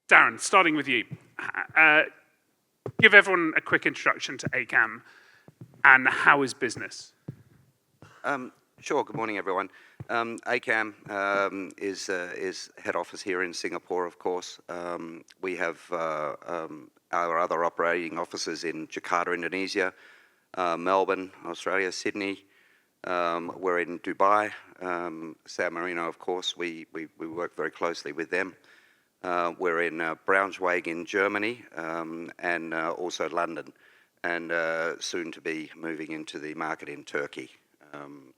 Darren, starting with you. Give everyone a quick introduction to ACAM and how is business? Sure. Good morning, everyone. ACAM is head office here in Singapore, of course. We have our other operating offices in Jakarta, Indonesia, Melbourne, Australia, Sydney. We're in Dubai, San Marino, of course. We work very closely with them. We're in Braunschweig in Germany and also London, and soon to be moving into the market in Turkey.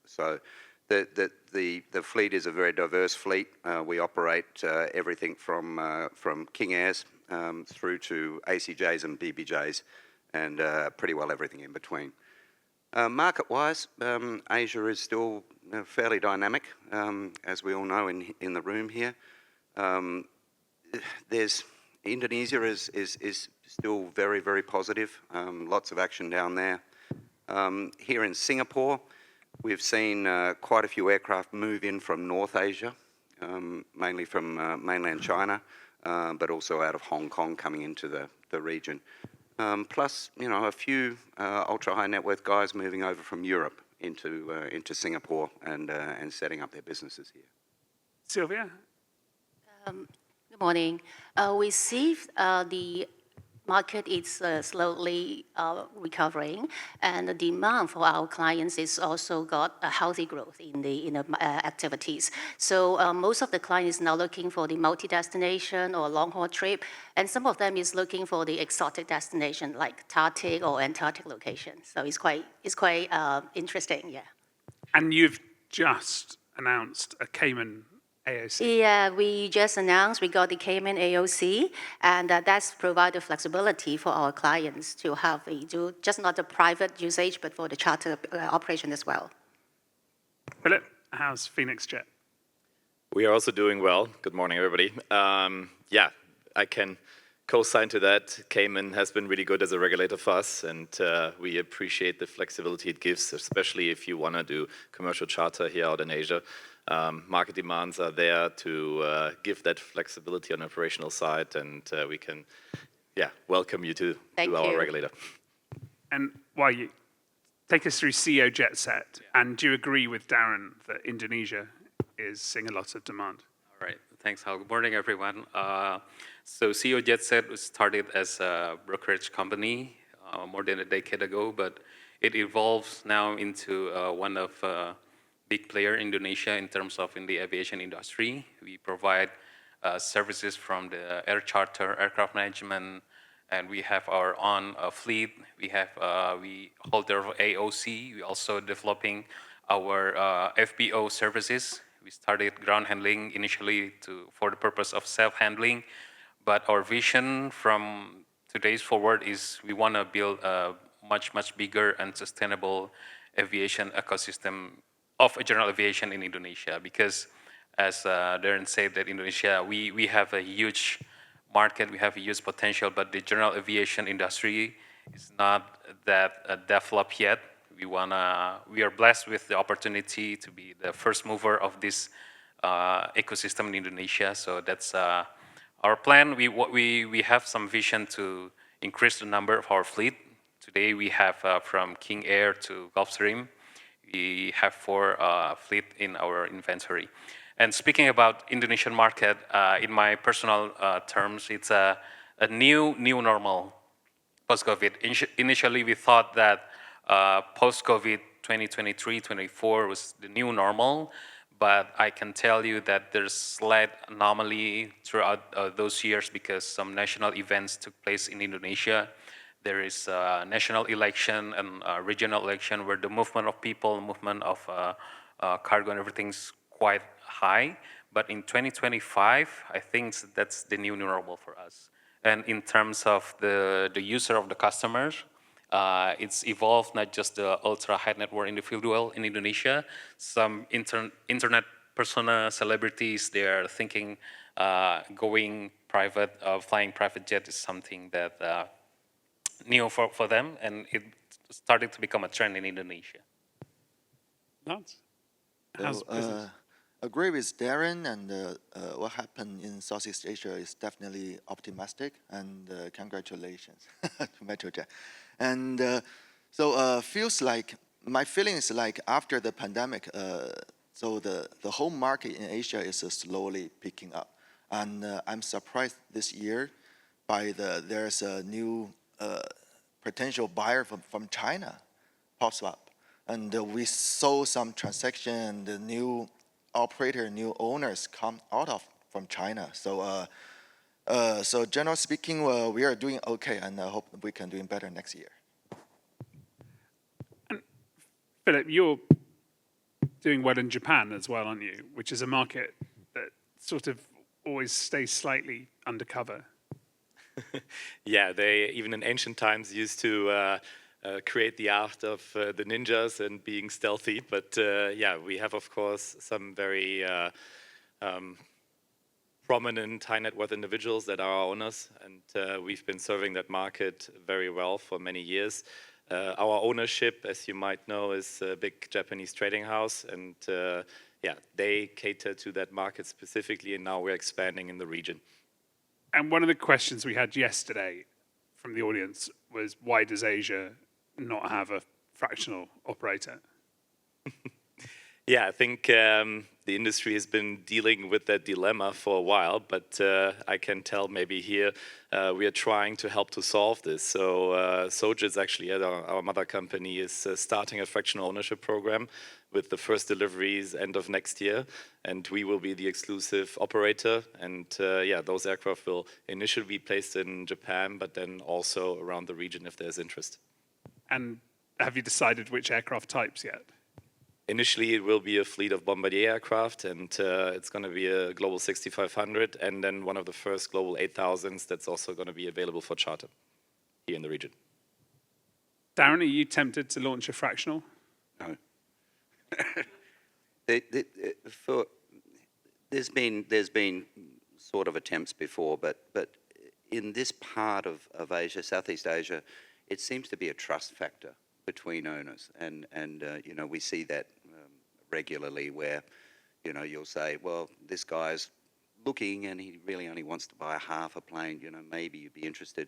So the fleet is a very diverse fleet. We operate everything from King Airs through to ACJs and BBJs, and pretty well everything in between. Market-wise, Asia is still fairly dynamic, as we all know in the room here. Indonesia is still very, very positive. Lots of action down there. Here in Singapore, we've seen quite a few aircraft move in from North Asia, mainly from mainland China, but also out of Hong Kong coming into the region. Plus, a few ultra-high net worth guys moving over from Europe into Singapore and setting up their businesses here. Sylvia? Good morning. We see the market is slowly recovering, and the demand for our clients is also got a healthy growth in the activities. So most of the clients now looking for the multi-destination or long-haul trip, and some of them is looking for the exotic destination like Arctic or Antarctic location. So it's quite interesting, yeah. And you've just announced a Cayman AOC. Yeah, we just announced we got the Cayman AOC, and that's provided flexibility for our clients to have just not the private usage, but for the charter operation as well. Philipp, how's Phenix Jet? We are also doing well. Good morning, everybody. Yeah, I can co-sign to that. Cayman has been really good as a regulator for us, and we appreciate the flexibility it gives, especially if you want to do commercial charter here out in Asia. Market demands are there to give that flexibility on the operational side, and we can, welcome you to our regulator. And Wahyu, take us through CeoJetset, and do you agree with Darren that Indonesia is seeing a lot of demand? All right, thanks, Hal. Good morning, everyone. So CeoJetset was started as a brokerage company more than a decade ago, but it evolves now into one of big player in Indonesia in terms of in the aviation industry. We provide services from the air charter, aircraft management, and we have our own fleet. We hold our AOC. We also developing our FBO services. We started ground handling initially for the purpose of self-handling, but our vision from today's forward is we want to build a much bigger and sustainable aviation ecosystem of general aviation in Indonesia, because as Darren said, that Indonesia, we have a huge market, we have a huge potential, but the general aviation industry is not that developed yet. We are blessed with the opportunity to be the first mover of this ecosystem in Indonesia, so that's our plan. We have some vision to increase the number of our fleet. Today we have from King Air to Gulfstream. We have 4 fleet in our inventory. And speaking about Indonesian market, in my personal terms, it's a new normal post-COVID. Initially, we thought that post-COVID 2023-24 was the new normal, but I can tell you that there's slight anomaly throughout those years because some national events took place in Indonesia. There is a national election and a regional election where the movement of people, movement of cargo and everything's quite high. But in 2025, I think that's the new normal for us. And in terms of the user of the customers, it's evolved not just the ultra high net worth individual in Indonesia. Some internet persona celebrities, they are thinking going private, flying private jet is something that new for them, and it started to become a trend in Indonesia. How's business? agree with Darren, and what happened in Southeast Asia is definitely optimistic, and congratulations to Metrojet. And feels like, my feeling is like after the pandemic, so the whole market in Asia is slowly picking up. And I'm surprised this year by there's a new potential buyer from China pops up. And we saw some transaction, and the new operator, new owners come out of from China. So so generally speaking, we are doing okay, and I hope we can do better next year. Philipp, you're doing well in Japan as well, aren't you? Which is a market that sort of always stays slightly undercover. Yeah, they even in ancient times used to create the art of the ninjas and being stealthy. But yeah, we have, of course, some very prominent high net worth individuals that are our owners, and we've been serving that market very well for many years. Our ownership, as you might know, is a big Japanese trading house, and yeah, they cater to that market specifically, and now we're expanding in the region. And one of the questions we had yesterday from the audience was, why does Asia not have a fractional operator? Yeah, I think the industry has been dealing with that dilemma for a while, but I can tell maybe here we are trying to help to solve this. So CeoJetset actually, our mother company, is starting a fractional ownership program with the first deliveries end of next year, and we will be the exclusive operator. And yeah, those aircraft will initially be placed in Japan, but then also around the region if there's interest. And have you decided which aircraft types yet? Initially, it will be a fleet of Bombardier aircraft, and it's going to be a Global 6500, and then one of the first Global 8000s that's also going to be available for charter here in the region. Darren, are you tempted to launch a fractional? No. There's been sort of attempts before, but in this part of Asia, Southeast Asia, it seems to be a trust factor between owners, and you know, we see that regularly where, you know, you'll say, well, this guy's looking and he really only wants to buy half a plane, you know, maybe you'd be interested.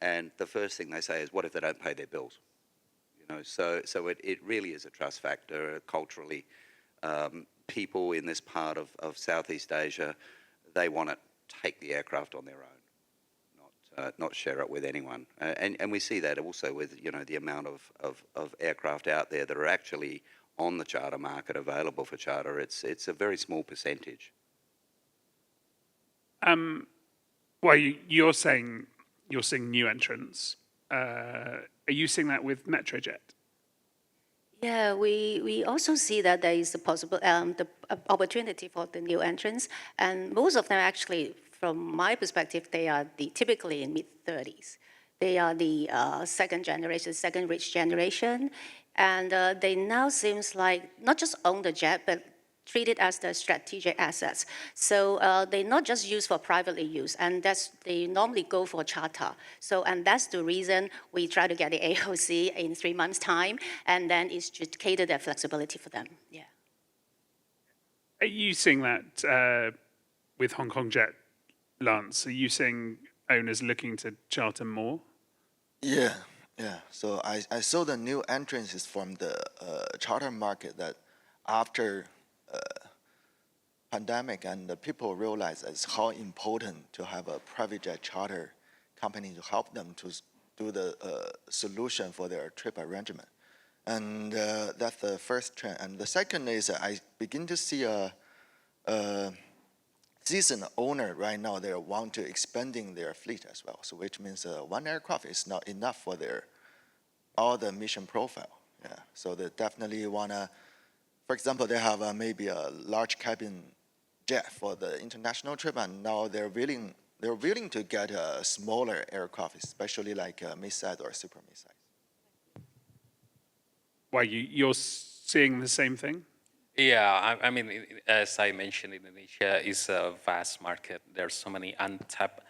And the first thing they say is, what if they don't pay their bills? You know, so it really is a trust factor culturally. People in this part of Southeast Asia, they want to take the aircraft on their own, not share it with anyone. And we see that also with, you know, the amount of aircraft out there that are actually on the charter market available for charter. It's a very small percentage. Well, you're saying you're seeing new entrants. Are you seeing that with Metrojet? Yeah, we also see that there is a possible the opportunity for the new entrants, and most of them actually, from my perspective, they are typically in mid-30s. They are the second rich generation, and they now seems like not just own the jet, but treat it as the strategic assets. So they not just use for privately use, and they normally go for charter. So, and that's the reason we try to get the AOC in 3 months' time, and then it's to cater their flexibility for them. Yeah. Are you seeing that with Hongkong Jet, Lance? Are you seeing owners looking to charter more? Yeah. So I saw the new entrances from the charter market that after pandemic, and the people realize it's how important to have a private jet charter company to help them to do the solution for their trip arrangement. And that's the first trend. And the second is I begin to see a seasoned owner right now, they want to expanding their fleet as well. So which means one aircraft is not enough for all the mission profile. Yeah. So they definitely want to, for example, they have maybe a large cabin jet for the international trip, and now they're willing to get a smaller aircraft, especially like a mid-size or super mid-size. Why, you're seeing the same thing? Yeah, I mean, as I mentioned, Indonesia is a vast market. There's so many untapped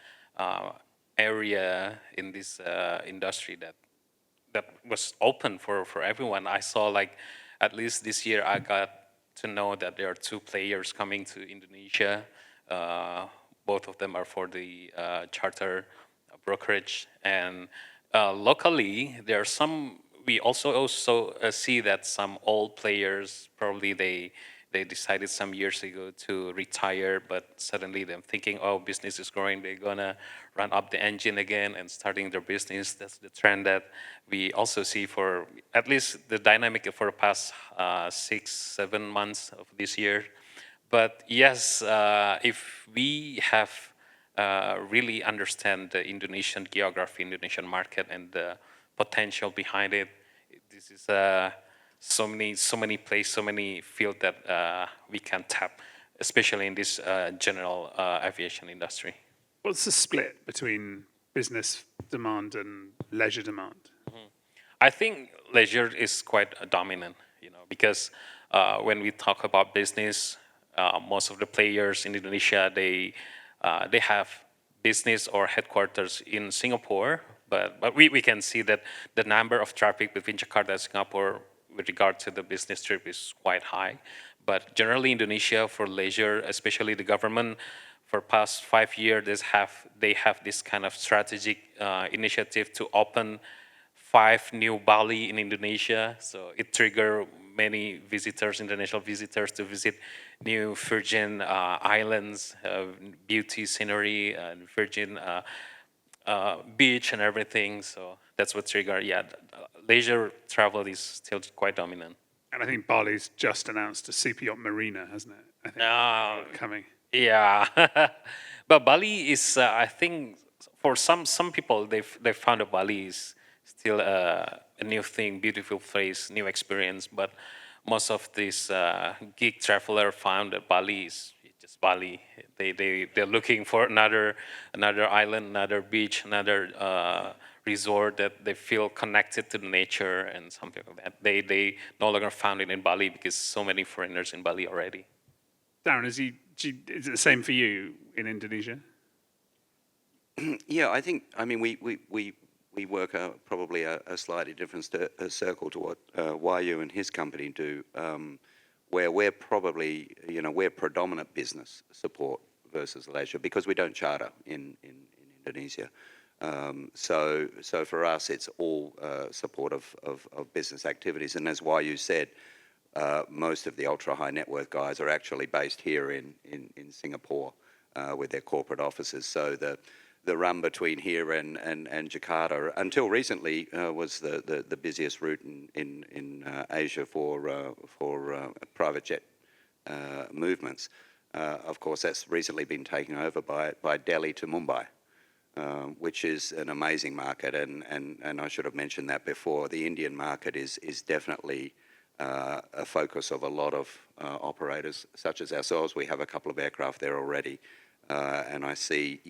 area in this industry that was open for everyone. I saw, like, at least this year I got to know that there are two players coming to Indonesia. Both of them are for the charter brokerage, and locally there are some. We also see that some old players probably they decided some years ago to retire, but suddenly they're thinking, oh, business is growing, they're gonna run up the engine again and starting their business. That's the trend that we also see for at least the dynamic for the past 6-7 months of this year. But yes, if we have really understand the Indonesian geography, Indonesian market, and the potential behind it, this is so many places, so many fields that we can tap, especially in this general aviation industry. What's the split between business demand and leisure demand? I think leisure is quite dominant, because when we talk about business, most of the players in Indonesia, they have business or headquarters in Singapore, but we can see that the number of traffic between Jakarta and Singapore with regard to the business trip is quite high. But generally Indonesia for leisure, especially the government, for past 5 years, they have this kind of strategic initiative to open 5 new Bali in Indonesia. So it triggered many visitors, international visitors, to visit new Virgin Islands, beauty scenery, Virgin beach and everything. So that's what triggered. Yeah, leisure travel is still quite dominant. And I think Bali's just announced a super yacht marina, hasn't it? I think coming. Yeah, but Bali is, I think, for some people, they found that Bali is still a new thing, beautiful place, new experience. But most of these geek traveler found that Bali is just Bali. They're looking for another island, another beach, another resort that they feel connected to the nature and something like that. They no longer found it in Bali because so many foreigners in Bali already. Darren, is it the same for you in Indonesia? Yeah, I mean, we work probably a slightly different circle to what Wahyu and his company do, where we're probably, we're predominant business support versus leisure because we don't charter in Indonesia. So for us, it's all support of business activities. And as Wahyu said, most of the ultra-high net worth guys are actually based here in Singapore with their corporate offices. So the run between here and Jakarta, until recently, was the busiest route in Asia for private jet movements. Of course, that's recently been taken over by Delhi to Mumbai, which is an amazing market. And I should have mentioned that before. The Indian market is definitely a focus of a lot of operators, such as ourselves. We have a couple of aircraft there already, and I see,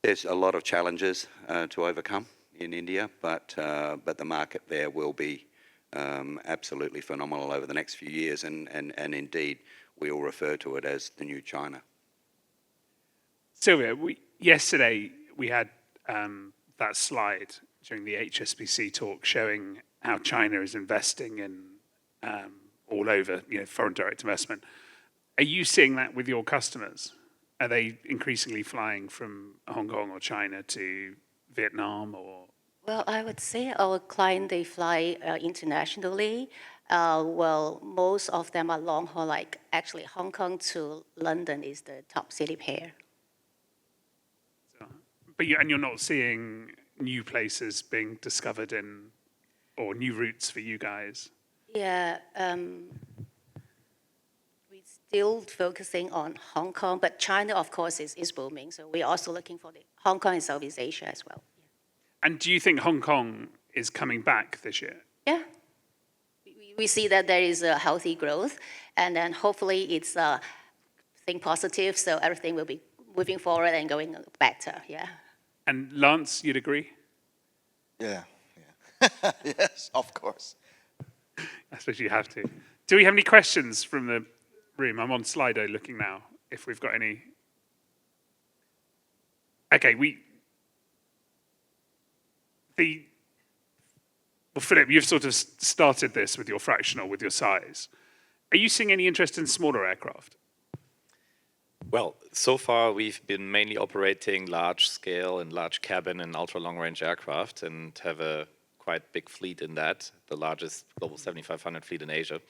there's a lot of challenges to overcome in India, but the market there will be absolutely phenomenal over the next few years, and indeed we all refer to it as the new China. Sylvia, yesterday we had that slide during the HSBC talk showing how China is investing in all over, foreign direct investment. Are you seeing that with your customers? Are they increasingly flying from Hong Kong or China to Vietnam or? Well, I would say our client, they fly internationally. Well, most of them are long haul, like actually Hong Kong to London is the top city pair. But you're not seeing new places being discovered or new routes for you guys? Yeah, we're still focusing on Hong Kong, but China, of course, is booming. So we're also looking for the Hong Kong and Southeast Asia as well. And do you think Hong Kong is coming back this year? Yeah. We see that there is a healthy growth, and then hopefully it's think positive, so everything will be moving forward and going better, yeah. And Lance, you'd agree? Yeah. Yes, of course. I suppose you have to. Do we have any questions from the room? I'm on Slido looking now, if we've got any. Okay, Philipp, you've sort of started this with your fractional, with your size. Are you seeing any interest in smaller aircraft? Well, so far we've been mainly operating large scale and large cabin and ultra long range aircraft and have a quite big fleet in that, the largest Global 7500 fleet in Asia.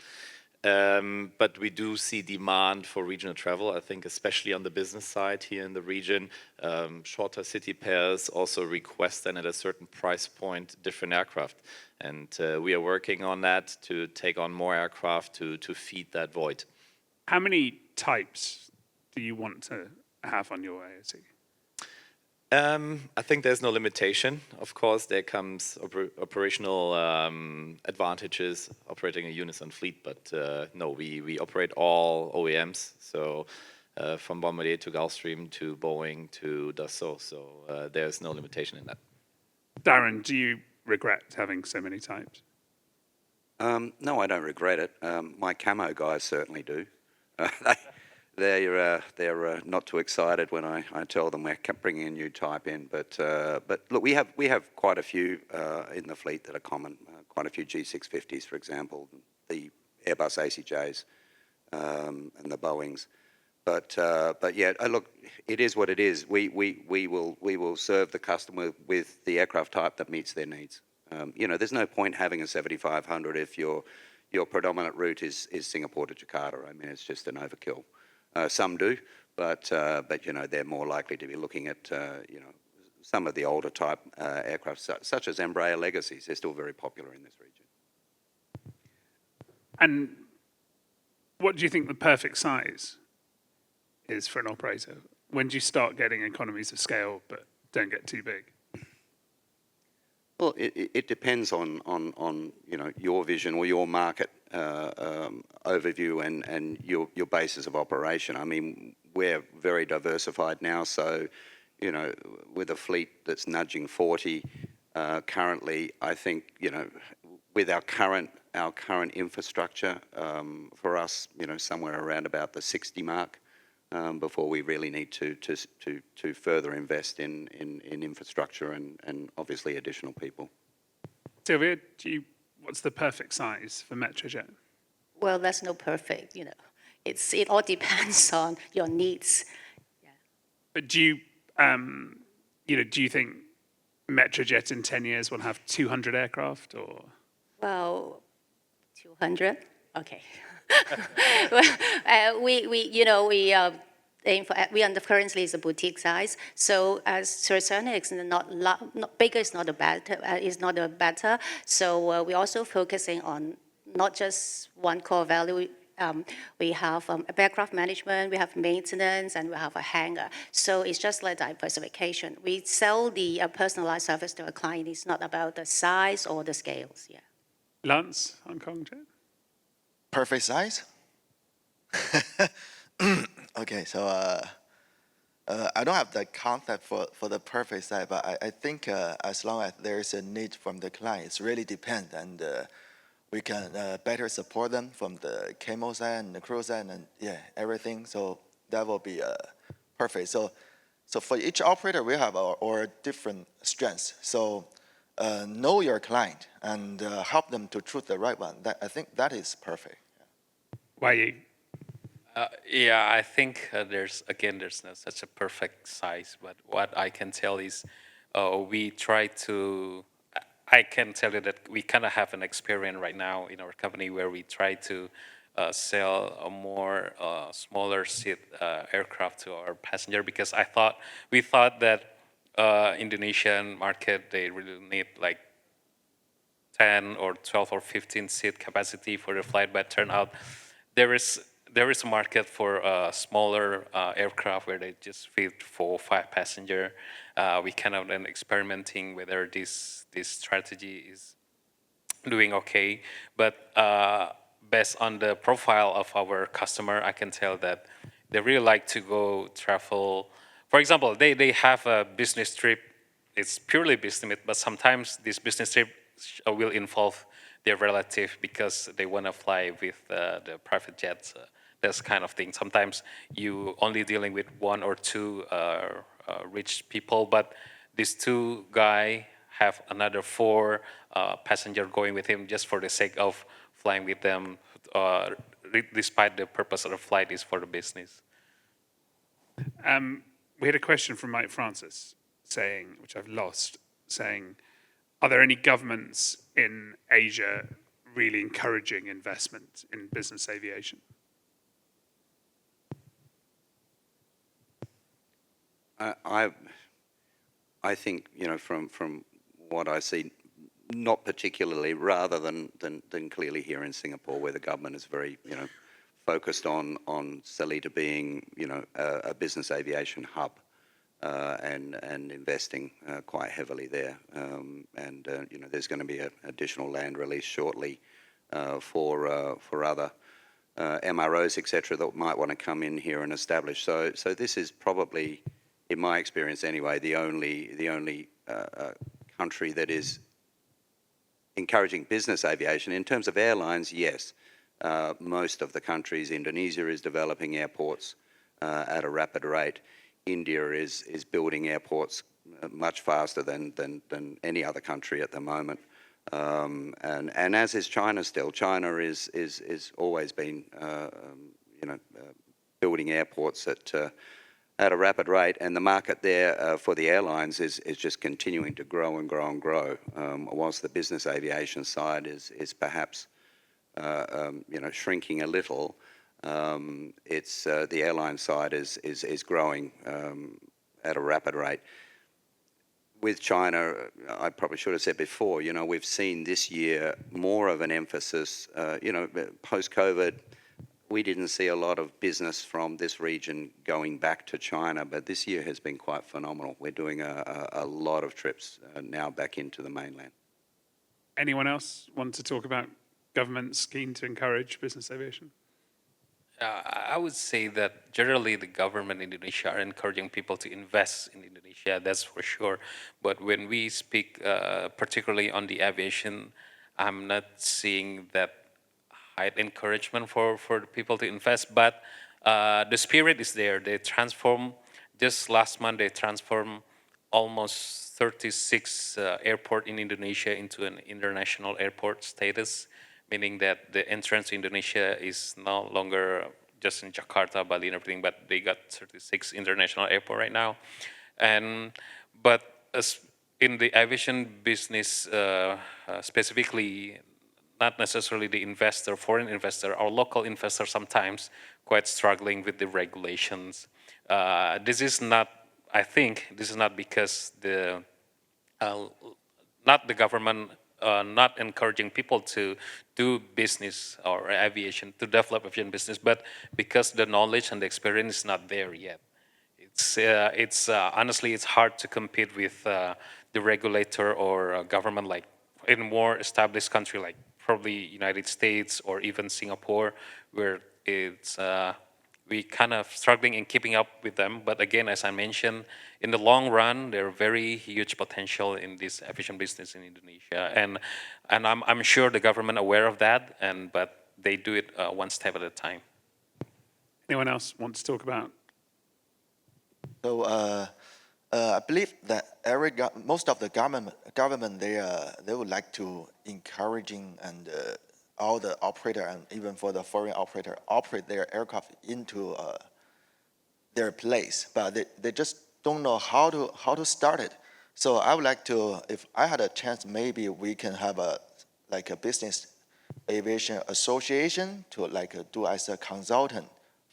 But we do see demand for regional travel, I think especially on the business side here in the region. Shorter city pairs also request then at a certain price point different aircraft. And we are working on that to take on more aircraft to feed that void. How many types do you want to have on your AOC? I think there's no limitation. Of course, there comes operational advantages operating a unison fleet, but no, we operate all OEMs. So from Bombardier to Gulfstream to Boeing to Dassault. So there's no limitation in that. Darren, do you regret having so many types? No, I don't regret it. My camo guys certainly do. They're not too excited when I tell them we're bringing a new type in. But look, we have quite a few in the fleet that are common. Quite a few G650s, for example, the Airbus ACJs, and the Boeings. But yeah, look, it is what it is. We will serve the customer with the aircraft type that meets their needs. There's no point having a 7500 if your predominant route is Singapore to Jakarta. I mean, it's just an overkill. Some do, but they're more likely to be looking at some of the older type aircraft, such as Embraer Legacies. They're still very popular in this region. And what do you think the perfect size is for an operator? When do you start getting economies of scale but don't get too big? Well, it depends on your vision or your market overview and your basis of operation. I mean, we're very diversified now, so with a fleet that's nudging 40 currently, I think with our current infrastructure, for us, somewhere around about the 60 mark. Before we really need to further invest in infrastructure and obviously additional people. Sylvia, what's the perfect size for Metrojet? Well, that's no perfect, It all depends on your needs. Yeah. But do you think Metrojet in 10 years will have 200 aircraft or? Well, 200? Okay. Well, we aim for, currently is a boutique size. So as SeoJetset not bigger is not a better. So we're also focusing on not just one core value. We have aircraft management, we have maintenance, and we have a hangar. So it's just like diversification. We sell the personalized service to a client. It's not about the size or the scales. Yeah. Lance, Hongkong Jet. Perfect size? Okay, so I don't have the concept for the perfect size, but I think as long as there is a need from the client, it really depends, and we can better support them from the camo side and the crew side and everything. So that will be perfect. So for each operator, we have our different strengths. So know your client and help them to choose the right one. I think that is perfect. Wahyu? I think there's no such a perfect size, but what I can tell is we try to, I can tell you that we kind of have an experience right now in our company where we try to sell a more smaller seat aircraft to our passenger, because we thought that Indonesian market, they really need like 10 or 12 or 15 seat capacity for the flight, but turn out there is a market for smaller aircraft where they just fit 4 or 5 passenger. We kind of then experimenting whether this strategy is doing okay, but based on the profile of our customer, I can tell that they really like to go travel. For example, they have a business trip. It's purely business, but sometimes this business trip will involve their relative because they want to fly with the private jets. This kind of thing. Sometimes you only dealing with 1 or 2 rich people, but these 2 guys have another 4 passenger going with him just for the sake of flying with them, despite the purpose of the flight is for the business. We had a question from Mike Francis saying, which I've lost, saying, are there any governments in Asia really encouraging investment in business aviation? I think, you know, from what I see, not particularly, rather than clearly here in Singapore, where the government is very, you know, focused on Seletar being, you know, a business aviation hub, and investing quite heavily there. You know, there's going to be an additional land release shortly for other MROs, etc., that might want to come in here and establish. So this is probably, in my experience anyway, the only country that is encouraging business aviation. In terms of airlines, yes, most of the countries, Indonesia is developing airports at a rapid rate. India is building airports much faster than any other country at the moment. And as is China still. China is always been, you know, building airports at a rapid rate, and the market there for the airlines is just continuing to grow and grow and grow. Whilst the business aviation side is perhaps you know, shrinking a little, it's the airline side is growing at a rapid rate. With China, I probably should have said before, you know, we've seen this year more of an emphasis, you know, post-COVID, we didn't see a lot of business from this region going back to China, but this year has been quite phenomenal. We're doing a lot of trips now back into the mainland. Anyone else want to talk about governments keen to encourage business aviation? I would say that generally the government in Indonesia are encouraging people to invest in Indonesia, that's for sure. But when we speak particularly on the aviation, I'm not seeing that high encouragement for the people to invest, but the spirit is there. They transform, just last month they transformed almost 36 airport in Indonesia into an international airport status, meaning that the entrance to Indonesia is no longer just in Jakarta, Bali, and everything, but they got 36 international airport right now. But as in the aviation business specifically, not necessarily the investor, foreign investor, our local investor sometimes quite struggling with the regulations. This is not, I think, this is not because not the government not encouraging people to do business or aviation, to develop aviation business, but because the knowledge and the experience is not there yet. It's honestly, it's hard to compete with the regulator or government like in a more established country like probably United States or even Singapore, where it's we kind of struggling in keeping up with them. But again, as I mentioned, in the long run, there are very huge potential in this aviation business in Indonesia, and I'm sure the government aware of that, but they do it one step at a time. Anyone else want to talk about? So I believe that most of the government they would like to encouraging and all the operator and even for the foreign operator operate their aircraft into their place, but they just don't know how to start it. So I would like to, if I had a chance, maybe we can have a business aviation association to do as a consultant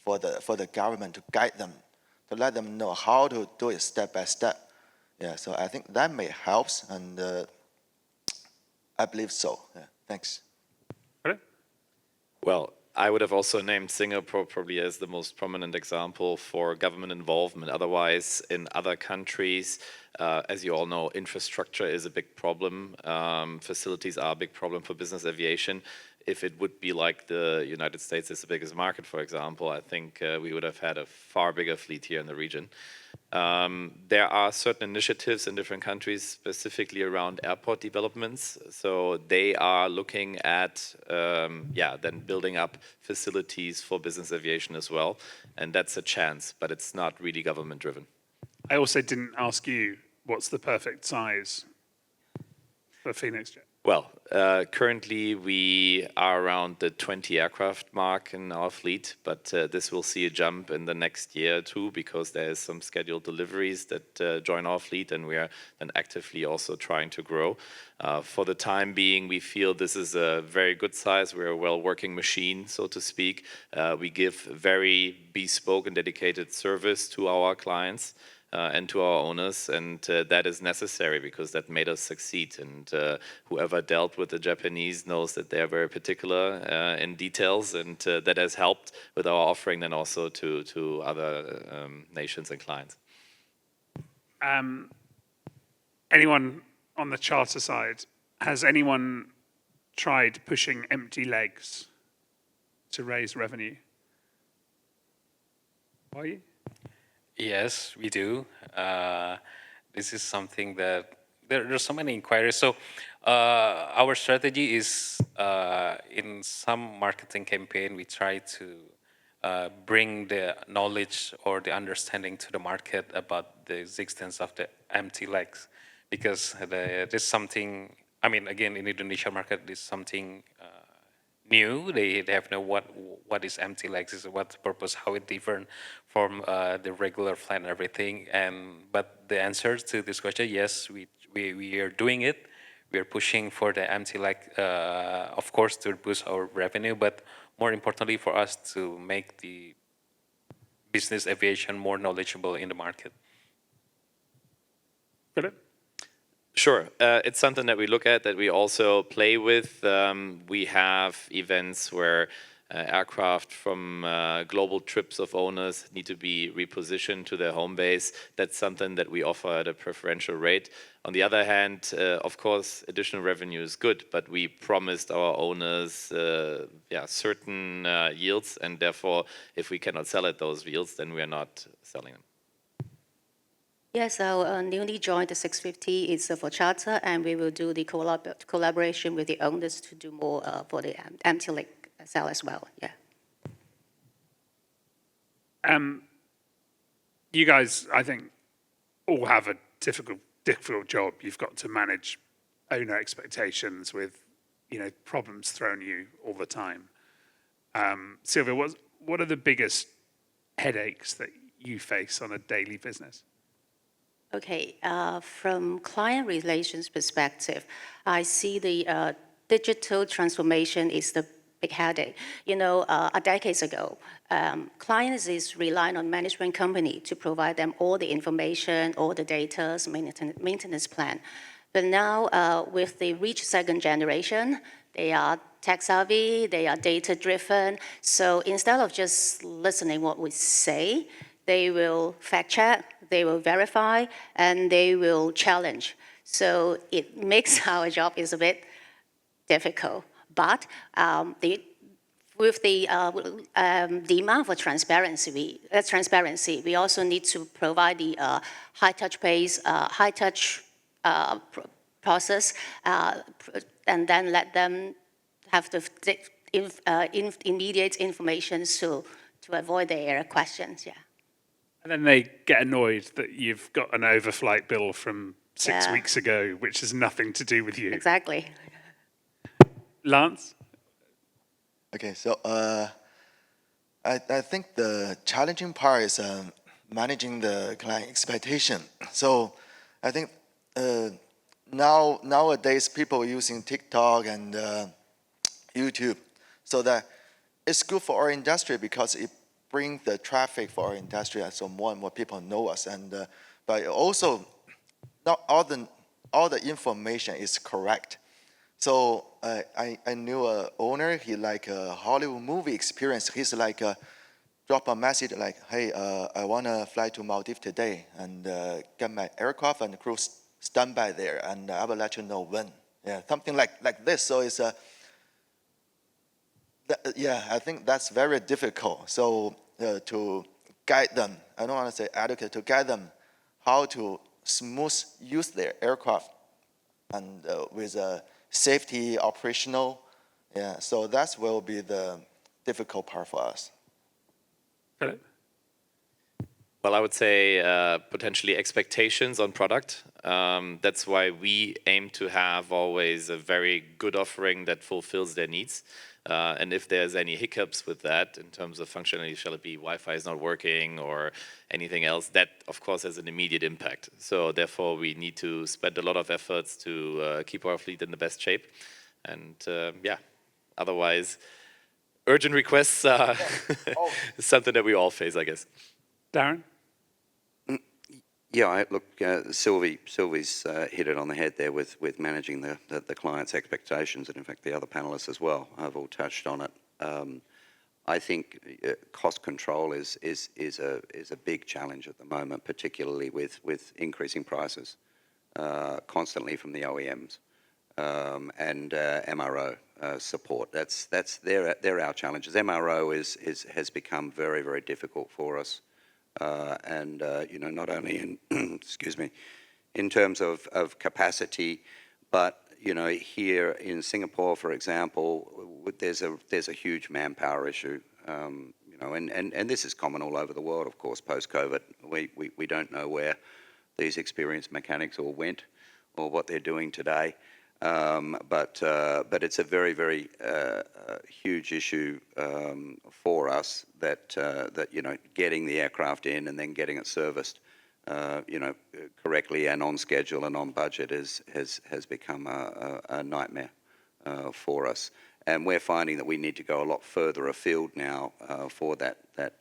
for the government to guide them, to let them know how to do it step by step. Yeah, so I think that may help, and I believe so. Yeah, thanks. Well, I would have also named Singapore probably as the most prominent example for government involvement. Otherwise, in other countries, as you all know, infrastructure is a big problem. Facilities are a big problem for business aviation. If it would be like the United States is the biggest market, for example, I think we would have had a far bigger fleet here in the region. There are certain initiatives in different countries specifically around airport developments. So they are looking at, then building up facilities for business aviation as well. And that's a chance, but it's not really government driven. I also didn't ask you what's the perfect size for Phenix Jet. Well, currently we are around the 20 aircraft mark in our fleet, but this will see a jump in the next year too, because there is some scheduled deliveries that join our fleet, and we are then actively also trying to grow. For the time being, we feel this is a very good size. We're a well-working machine, so to speak. We give very bespoke and dedicated service to our clients. And to our owners, and that is necessary because that made us succeed. And whoever dealt with the Japanese knows that they are very particular in details, and that has helped with our offering then also to other nations and clients. Anyone on the charter side, has anyone tried pushing empty legs to raise revenue? Why? Yes, we do. This is something that there's so many inquiries. So our strategy is in some marketing campaign, we try to bring the knowledge or the understanding to the market about the existence of the empty legs, because there's something. I mean, again, in the Indonesia market, there's something new. They have no what is empty legs, is what's the purpose, how it different from the regular flight and everything. But the answer to this question, yes, we are doing it. We are pushing for the empty leg, of course, to boost our revenue, but more importantly for us to make the business aviation more knowledgeable in the market. Philipp? Sure. It's something that we look at, that we also play with. We have events where aircraft from global trips of owners need to be repositioned to their home base. That's something that we offer at a preferential rate. On the other hand, of course, additional revenue is good, but we promised our owners certain yields, and therefore, if we cannot sell at those yields, then we are not selling them. Yes, our newly joined the 650 is for charter, and we will do the collaboration with the owners to do more for the empty leg sale as well. Yeah. You guys, I think, all have a difficult job. You've got to manage owner expectations with, problems thrown you all the time. Sylvia, what are the biggest headaches that you face on a daily business? Okay, from client relations perspective, I see the digital transformation is the big headache. A decade ago, clients is relying on management company to provide them all the information, all the data, maintenance plan. But now, with the reach second generation, they are tech savvy, they are data driven. So instead of just listening what we say, they will fact check, they will verify, and they will challenge. So it makes our job is a bit difficult. But with the demand for transparency, we also need to provide the high-touch base, high-touch process, and then let them have the immediate information to avoid their questions. Yeah. And then they get annoyed that you've got an overflight bill from 6 weeks ago, which has nothing to do with you. Exactly. Lance? Okay, so I think the challenging part is managing the client expectation. So I think nowadays people are using TikTok and YouTube, so that it's good for our industry because it brings the traffic for our industry, and so more and more people know us. And but also, not all the information is correct. So I knew an owner. He like a Hollywood movie experience. He's like drop a message like, "Hey, I wanna fly to Maldives today and get my aircraft and crew standby there, and I will let you know when." Yeah, something like this. So it's I think that's very difficult. So to guide them, I don't want to say educate, to guide them how to smooth use their aircraft and with a safety operational. Yeah, so that will be the difficult part for us. Philipp? Well, I would say potentially expectations on product. That's why we aim to have always a very good offering that fulfills their needs. And if there's any hiccups with that in terms of functionality, shall it be Wi-Fi is not working or anything else, that of course has an immediate impact. So therefore we need to spend a lot of efforts to keep our fleet in the best shape. And yeah, otherwise urgent requests are something that we all face, I guess. Darren? Yeah, look, Sylvie's hit it on the head there with managing the client's expectations, and in fact the other panelists as well have all touched on it. I think cost control is a big challenge at the moment, particularly with increasing prices constantly from the OEMs and MRO support. They're our challenges. MRO has become very, very difficult for us. And you know, not only in excuse me, in terms of capacity, but you know, here in Singapore, for example, there's a huge manpower issue. You know, and this is common all over the world, of course. Post-COVID, we don't know where these experienced mechanics all went, or what they're doing today. But it's a very, very huge issue for us that you know, getting the aircraft in and then getting it serviced, you know, correctly and on schedule and on budget has become a nightmare for us. And we're finding that we need to go a lot further afield now for that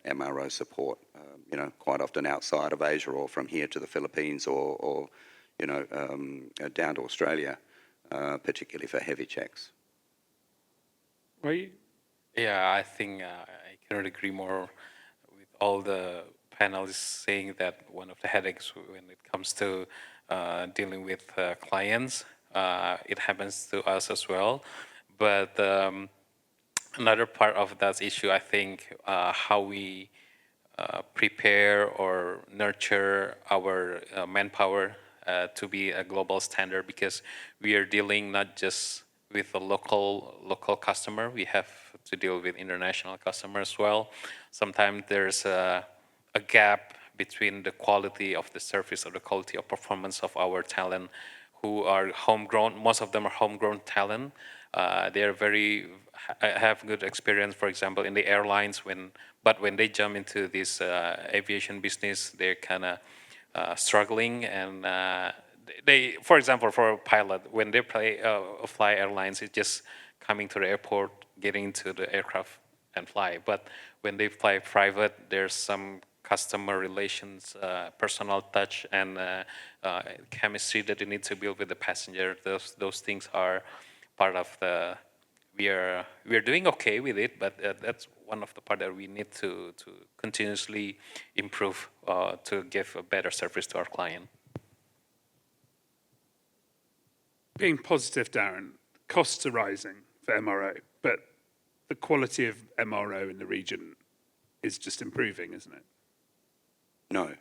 MRO support. You know, quite often outside of Asia or from here to the Philippines or you know, down to Australia. Particularly for heavy checks. Wahyu? Yeah, I think I cannot agree more with all the panelists saying that one of the headaches when it comes to dealing with clients, it happens to us as well. But another part of that issue, I think, how we prepare or nurture our manpower to be a global standard, because we are dealing not just with a local customer, we have to deal with international customers as well. Sometimes there's a gap between the quality of the service or the quality of performance of our talent who are homegrown. Most of them are homegrown talent. They are have good experience, for example, in the airlines, but when they jump into this aviation business, they're kind of struggling, and they, for example, for a pilot, when they fly airlines, it's just coming to the airport, getting into the aircraft and fly. But when they fly private, there's some customer relations, personal touch, and chemistry that you need to build with the passenger. Those things are part of the. We are doing okay with it, but that's one of the part that we need to continuously improve to give a better service to our client. Being positive, Darren, costs are rising for MRO, but the quality of MRO in the region is just improving, isn't it? No.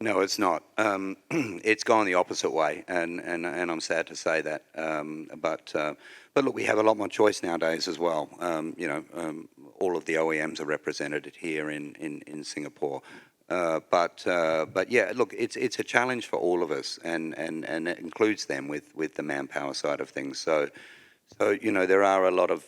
No, it's not. It's gone the opposite way, and I'm sad to say that. But look, we have a lot more choice nowadays as well. You know, all of the OEMs are represented here in Singapore. But yeah, look, it's a challenge for all of us, and it includes them with the manpower side of things. So you know, there are a lot of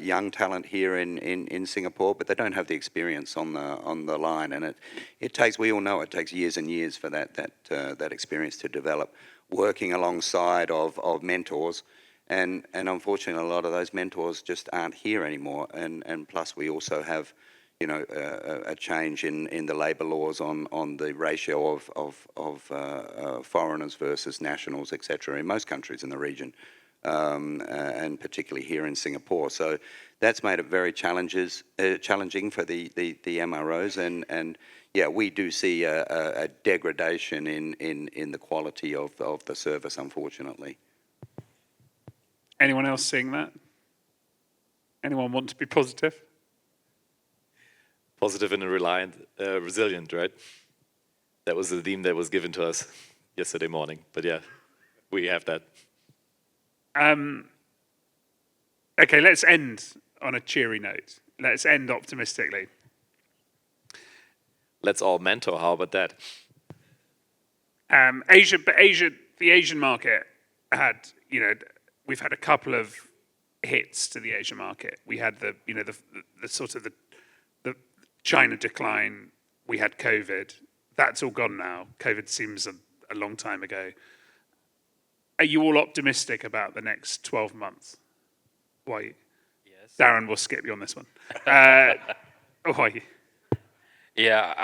young talent here in Singapore, but they don't have the experience on the line, and it takes. We all know it takes years and years for that experience to develop. Working alongside of mentors, and unfortunately, a lot of those mentors just aren't here anymore. And plus, we also have, you know, a change in the labour laws on the ratio of foreigners versus nationals, etc. in most countries in the region. And particularly here in Singapore. So that's made it very challenging for the MROs, and yeah, we do see a degradation in the quality of the service, unfortunately. Anyone else seeing that? Anyone want to be positive? Positive and resilient, right? That was the theme that was given to us yesterday morning. But yeah, we have that. Okay, let's end on a cheery note. Let's end optimistically. Let's all mentor. How about that? The Asian market had, we've had a couple of hits to the Asian market. We had the sort of the China decline. We had COVID. That's all gone now. COVID seems a long time ago. Are you all optimistic about the next 12 months? Why? Yes. Darren, we'll skip you on this one. Why? Yeah,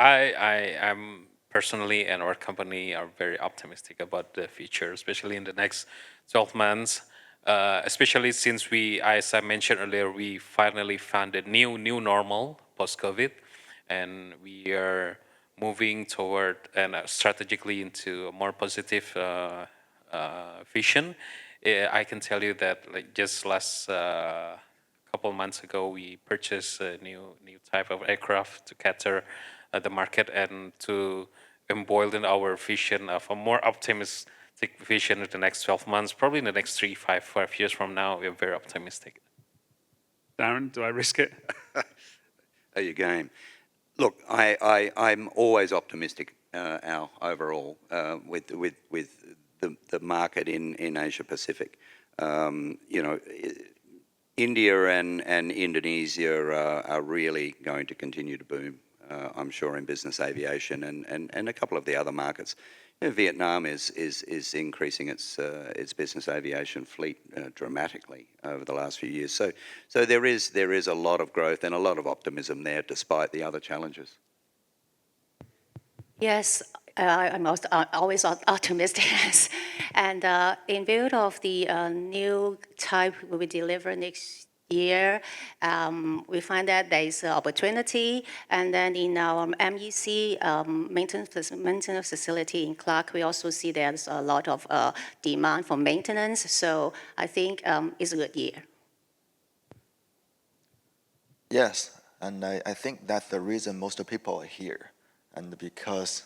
I'm personally and our company are very optimistic about the future, especially in the next 12 months. Especially since as I mentioned earlier, we finally found a new normal post-COVID, and we are moving toward and strategically into a more positive vision. I can tell you that like just last couple months ago, we purchased a new type of aircraft to cater the market and to embolden our vision of a more optimistic vision in the next 12 months. Probably in the next 5 years from now, we're very optimistic. Darren, do I risk it? Are you game? Look, I'm always optimistic, Al, overall, with the market in Asia Pacific. India and Indonesia are really going to continue to boom, I'm sure, in business aviation and a couple of the other markets. Vietnam is increasing its business aviation fleet dramatically over the last few years. So there is a lot of growth and a lot of optimism there, despite the other challenges. Yes, I'm always optimistic. And in view of the new type we will deliver next year, we find that there is an opportunity. And then in our MEC maintenance facility in Clark, we also see there's a lot of demand for maintenance. So I think it's a good year. Yes, and I think that's the reason most people are here, and because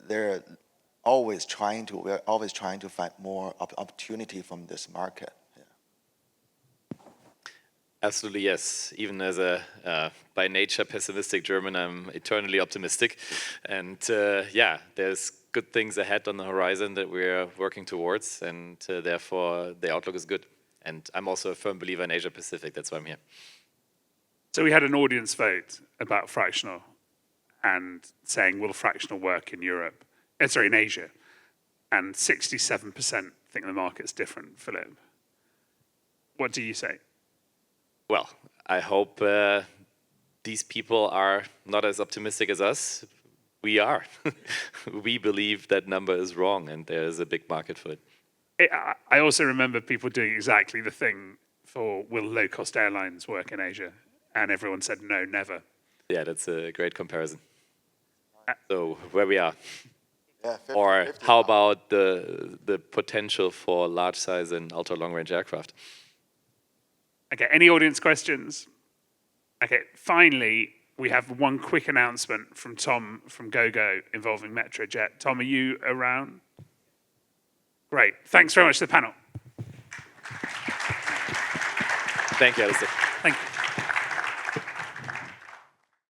we're always trying to find more opportunity from this market. Yeah. Absolutely, yes. Even as a by nature pessimistic German, I'm eternally optimistic. And there's good things ahead on the horizon that we're working towards, and therefore the outlook is good. And I'm also a firm believer in Asia Pacific. That's why I'm here. So we had an audience vote about fractional and saying, will fractional work in in Asia? And 67% think the market's different, Philipp. What do you say? Well, I hope these people are not as optimistic as us. We are. We believe that number is wrong, and there is a big market for it. I also remember people doing exactly the thing for, will low-cost airlines work in Asia? And everyone said, no, never. Yeah, that's a great comparison. So where we are. Yeah, 50, Or 50 how now. about the potential for large size and ultra long range aircraft? Okay, any audience questions? Okay, finally, we have one quick announcement from Tom from GoGo involving Metrojet. Tom, are you around? Great. Thanks very much to the panel. Thank you, Alasdair. Thank you.